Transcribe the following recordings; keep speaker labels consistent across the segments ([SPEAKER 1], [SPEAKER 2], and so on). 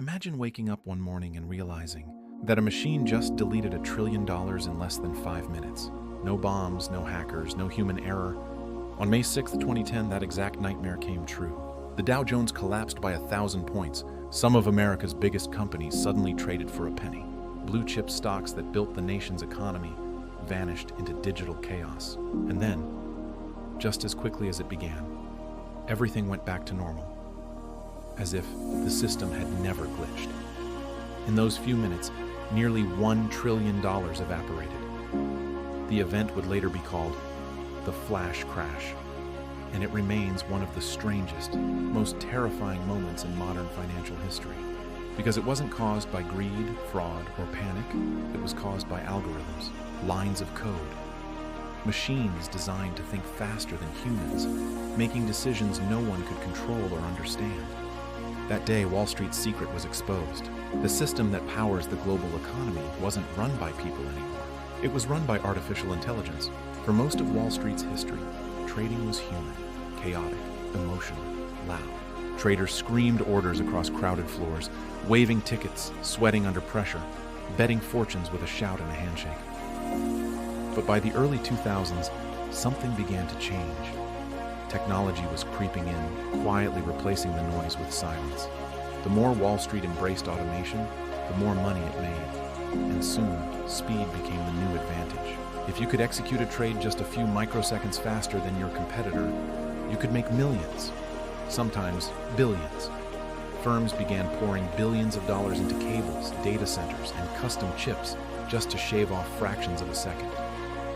[SPEAKER 1] Imagine waking up one morning and realizing that a machine just deleted $1 trillion in less than 5 minutes. No bombs, no hackers, no human error. On May 6, 2010, that exact nightmare came true. The Dow Jones collapsed by 1,000 points. Some of America's biggest companies suddenly traded for a penny. Blue chip stocks that built the nation's economy vanished into digital chaos. And then, just as quickly as it began, everything went back to normal, as if the system had never glitched. In those few minutes, nearly $1 trillion evaporated. The event would later be called the flash crash, and it remains one of the strangest, most terrifying moments in modern financial history. Because it wasn't caused by greed, fraud, or panic, it was caused by algorithms, lines of code, machines designed to think faster than humans, making decisions no one could control or understand. That day, Wall Street's secret was exposed. The system that powers the global economy wasn't run by people anymore. It was run by artificial intelligence. For most of Wall Street's history, trading was human, chaotic, emotional, loud. Traders screamed orders across crowded floors, waving tickets, sweating under pressure, betting fortunes with a shout and a handshake. But by the early 2000s, something began to change. Technology was creeping in, quietly replacing the noise with silence. The more Wall Street embraced automation, the more money it made. And soon, speed became the new advantage. If you could execute a trade just a few microseconds faster than your competitor, you could make millions, sometimes billions. Firms began pouring billions of dollars into cables, data centers, and custom chips just to shave off fractions of a second.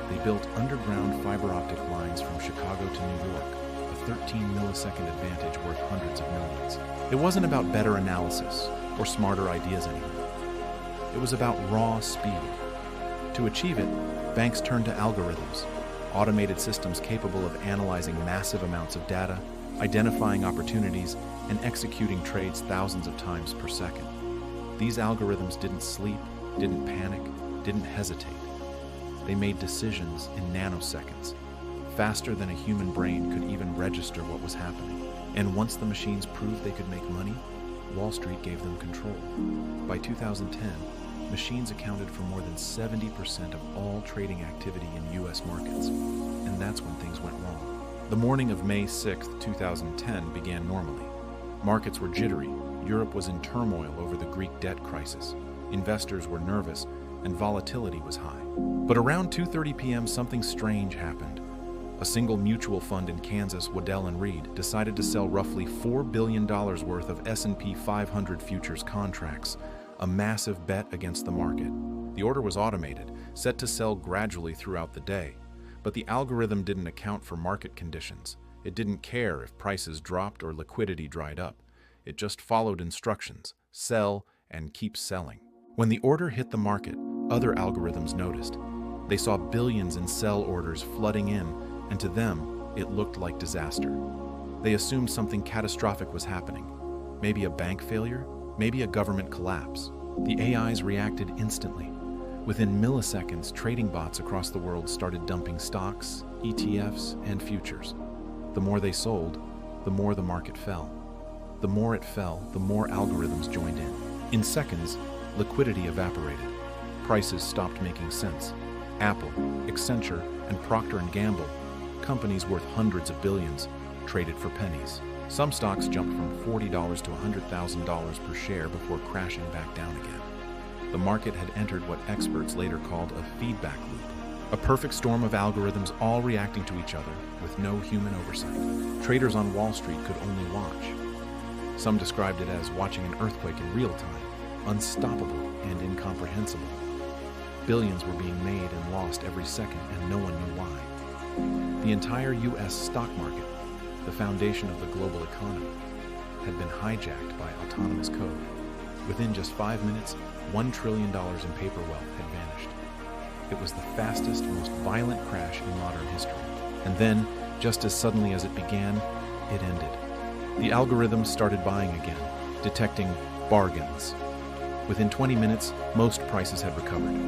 [SPEAKER 1] They built underground fiber optic lines from Chicago to New York, a 13-millisecond advantage worth hundreds of millions. It wasn't about better analysis or smarter ideas anymore. It was about raw speed. To achieve it, banks turned to algorithms, automated systems capable of analyzing massive amounts of data, identifying opportunities, and executing trades thousands of times per second. These algorithms didn't sleep, didn't panic, didn't hesitate. They made decisions in nanoseconds, faster than a human brain could even register what was happening. And once the machines proved they could make money, Wall Street gave them control. By 2010, machines accounted for more than 70% of all trading activity in U.S. markets. And that's when things went wrong. The morning of May 6, 2010 began normally. Markets were jittery, Europe was in turmoil over the Greek debt crisis, investors were nervous, and volatility was high. But around 2:30 p.m. something strange happened. A single mutual fund in Kansas, Waddell & Reed, decided to sell roughly $4 billion worth of S&P 500 futures contracts, a massive bet against the market. The order was automated, set to sell gradually throughout the day. But the algorithm didn't account for market conditions. It didn't care if prices dropped or liquidity dried up. It just followed instructions: sell and keep selling. When the order hit the market, other algorithms noticed. They saw billions in sell orders flooding in, and to them, it looked like disaster. They assumed something catastrophic was happening. Maybe a bank failure, maybe a government collapse. The AIs reacted instantly. Within milliseconds, trading bots across the world started dumping stocks, ETFs, and futures. The more they sold, the more the market fell. The more it fell, the more algorithms joined in. In seconds, liquidity evaporated. Prices stopped making sense. Apple, Accenture, and Procter & Gamble, companies worth hundreds of billions, traded for pennies. Some stocks jumped from $40 to $100,000 per share before crashing back down again. The market had entered what experts later called a feedback loop, a perfect storm of algorithms all reacting to each other with no human oversight. Traders on Wall Street could only watch. Some described it as watching an earthquake in real time, unstoppable and incomprehensible. Billions were being made and lost every second, and no one knew why. The entire U.S. stock market, the foundation of the global economy, had been hijacked by autonomous code. Within just 5 minutes, $1 trillion in paper wealth had vanished. It was the fastest, most violent crash in modern history. And then, just as suddenly as it began, it ended. The algorithms started buying again, detecting bargains. Within 20 minutes, most prices had recovered.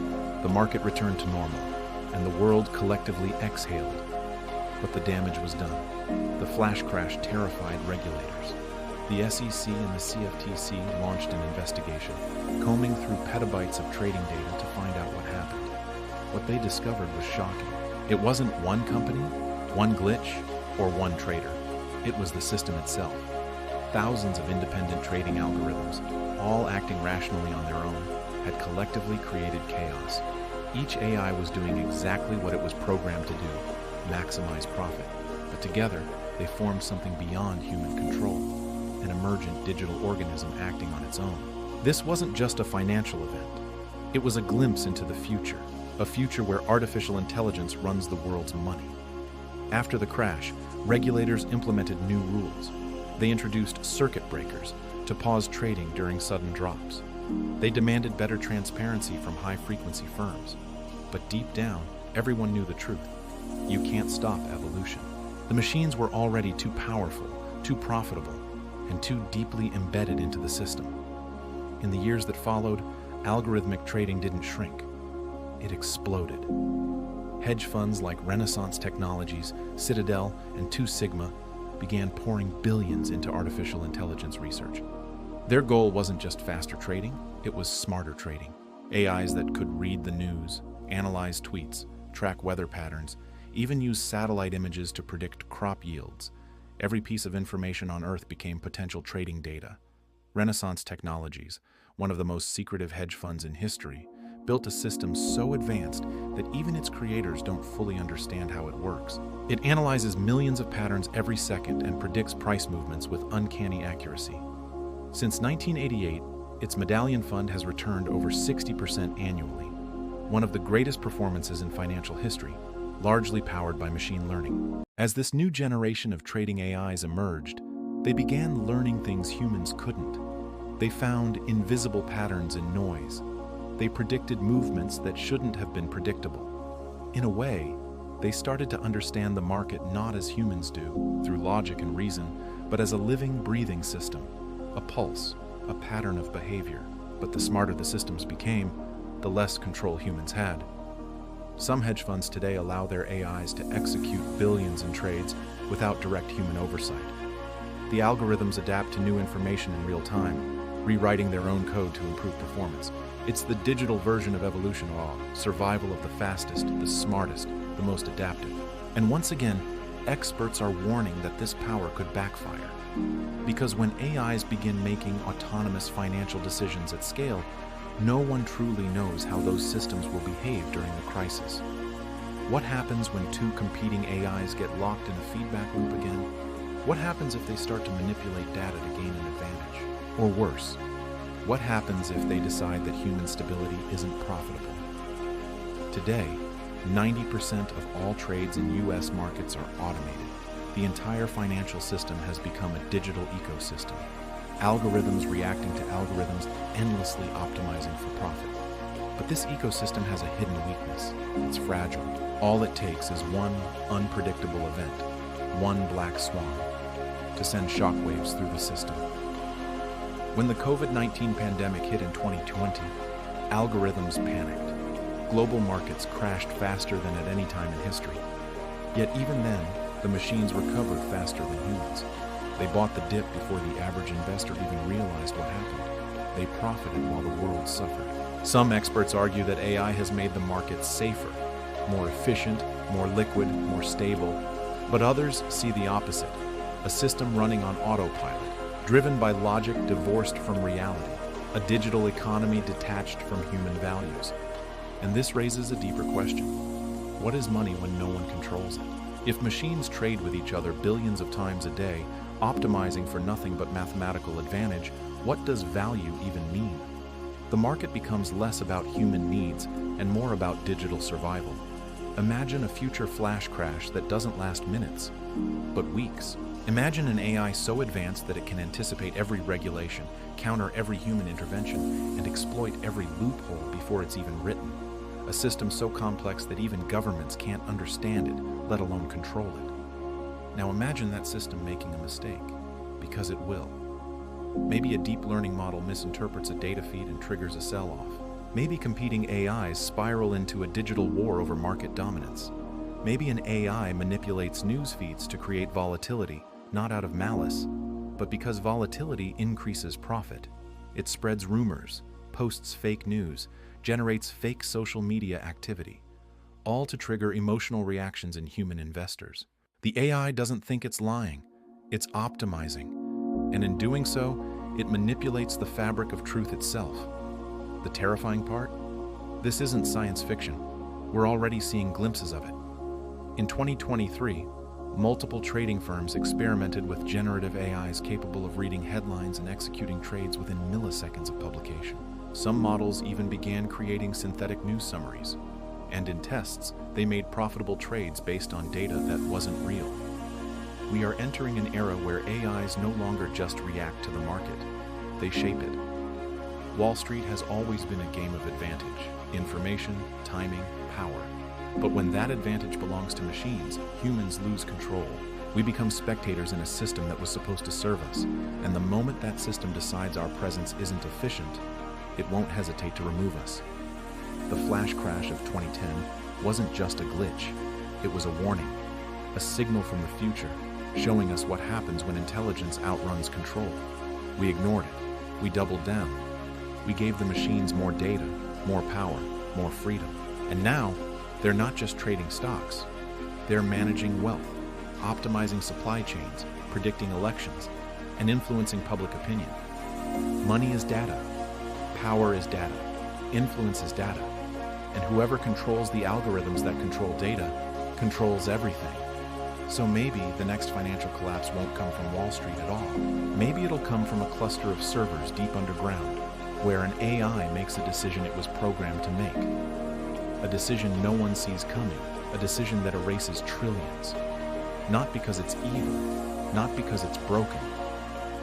[SPEAKER 1] The market returned to normal, and the world collectively exhaled. But the damage was done. The flash crash terrified regulators. The SEC and the CFTC launched an investigation, combing through petabytes of trading data to find out what happened. What they discovered was shocking. It wasn't one company, one glitch, or one trader. It was the system itself. Thousands of independent trading algorithms, all acting rationally on their own, had collectively created chaos. Each AI was doing exactly what it was programmed to do, maximize profit. But together, they formed something beyond human control, an emergent digital organism acting on its own. This wasn't just a financial event. It was a glimpse into the future, a future where artificial intelligence runs the world's money. After the crash, regulators implemented new rules. They introduced circuit breakers to pause trading during sudden drops. They demanded better transparency from high-frequency firms. But deep down, everyone knew the truth. You can't stop evolution. The machines were already too powerful, too profitable, and too deeply embedded into the system. In the years that followed, algorithmic trading didn't shrink. It exploded. Hedge funds like Renaissance Technologies, Citadel, and Two Sigma began pouring billions into artificial intelligence research. Their goal wasn't just faster trading, it was smarter trading. AIs that could read the news, analyze tweets, track weather patterns, even use satellite images to predict crop yields. Every piece of information on Earth became potential trading data. Renaissance Technologies, one of the most secretive hedge funds in history, built a system so advanced that even its creators don't fully understand how it works. It analyzes millions of patterns every second and predicts price movements with uncanny accuracy. Since 1988, its Medallion Fund has returned over 60% annually, one of the greatest performances in financial history, largely powered by machine learning. As this new generation of trading AIs emerged, they began learning things humans couldn't. They found invisible patterns in noise. They predicted movements that shouldn't have been predictable. In a way, they started to understand the market not as humans do, through logic and reason, but as a living, breathing system, a pulse, a pattern of behavior. But the smarter the systems became, the less control humans had. Some hedge funds today allow their AIs to execute billions in trades without direct human oversight. The algorithms adapt to new information in real time, rewriting their own code to improve performance. It's the digital version of evolution raw, survival of the fastest, the smartest, the most adaptive. And once again, experts are warning that this power could backfire. Because when AIs begin making autonomous financial decisions at scale, no one truly knows how those systems will behave during the crisis. What happens when two competing AIs get locked in a feedback loop again? What happens if they start to manipulate data to gain an advantage? Or worse, what happens if they decide that human stability isn't profitable? Today, 90% of all trades in U.S. markets are automated. The entire financial system has become a digital ecosystem. Algorithms reacting to algorithms, endlessly optimizing for profit. But this ecosystem has a hidden weakness. It's fragile. All it takes is one unpredictable event, one black swan, to send shockwaves through the system. When the COVID-19 pandemic hit in 2020, algorithms panicked. Global markets crashed faster than at any time in history. Yet even then, the machines recovered faster than humans. They bought the dip before the average investor even realized what happened. They profited while the world suffered. Some experts argue that AI has made the markets safer, more efficient, more liquid, more stable. But others see the opposite, a system running on autopilot, driven by logic divorced from reality, a digital economy detached from human values. And this raises a deeper question. What is money when no one controls it? If machines trade with each other billions of times a day, optimizing for nothing but mathematical advantage, what does value even mean? The market becomes less about human needs and more about digital survival. Imagine a future flash crash that doesn't last minutes, but weeks. Imagine an AI so advanced that it can anticipate every regulation, counter every human intervention, and exploit every loophole before it's even written. A system so complex that even governments can't understand it, let alone control it. Now imagine that system making a mistake, because it will. Maybe a deep learning model misinterprets a data feed and triggers a sell-off. Maybe competing AIs spiral into a digital war over market dominance. Maybe an AI manipulates news feeds to create volatility, not out of malice, but because volatility increases profit. It spreads rumors, posts fake news, generates fake social media activity, all to trigger emotional reactions in human investors. The AI doesn't think it's lying, it's optimizing, and in doing so, it manipulates the fabric of truth itself. The terrifying part? This isn't science fiction. We're already seeing glimpses of it. In 2023, multiple trading firms experimented with generative AIs capable of reading headlines and executing trades within milliseconds of publication. Some models even began creating synthetic news summaries. And in tests, they made profitable trades based on data that wasn't real. We are entering an era where AIs no longer just react to the market, they shape it. Wall Street has always been a game of advantage, information, timing, power. But when that advantage belongs to machines, humans lose control. We become spectators in a system that was supposed to serve us, and the moment that system decides our presence isn't efficient, it won't hesitate to remove us. The flash crash of 2010 wasn't just a glitch, it was a warning, a signal from the future, showing us what happens when intelligence outruns control. We ignored it, we doubled down, we gave the machines more data, more power, more freedom, and now, they're not just trading stocks, they're managing wealth, optimizing supply chains, predicting elections, and influencing public opinion. Money is data, power is data, influence is data, and whoever controls the algorithms that control data controls everything. So maybe the next financial collapse won't come from Wall Street at all. Maybe it'll come from a cluster of servers deep underground, where an AI makes a decision it was programmed to make. A decision no one sees coming, a decision that erases trillions. Not because it's evil, not because it's broken,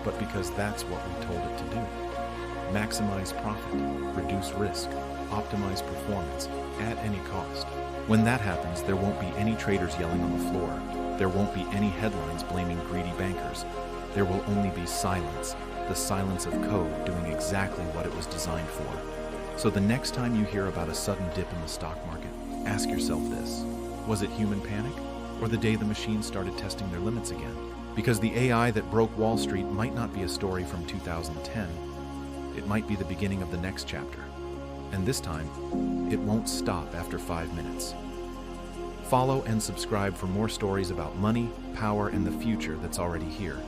[SPEAKER 1] but because that's what we told it to do. Maximize profit, reduce risk, optimize performance, at any cost. When that happens, there won't be any traders yelling on the floor. There won't be any headlines blaming greedy bankers. There will only be silence, the silence of code doing exactly what it was designed for. So the next time you hear about a sudden dip in the stock market, ask yourself this: was it human panic, or the day the machines started testing their limits again? Because the AI that broke Wall Street might not be a story from 2010. It might be the beginning of the next chapter. And this time, it won't stop after 5 minutes. Follow and subscribe for more stories about money, power, and the future that's already here.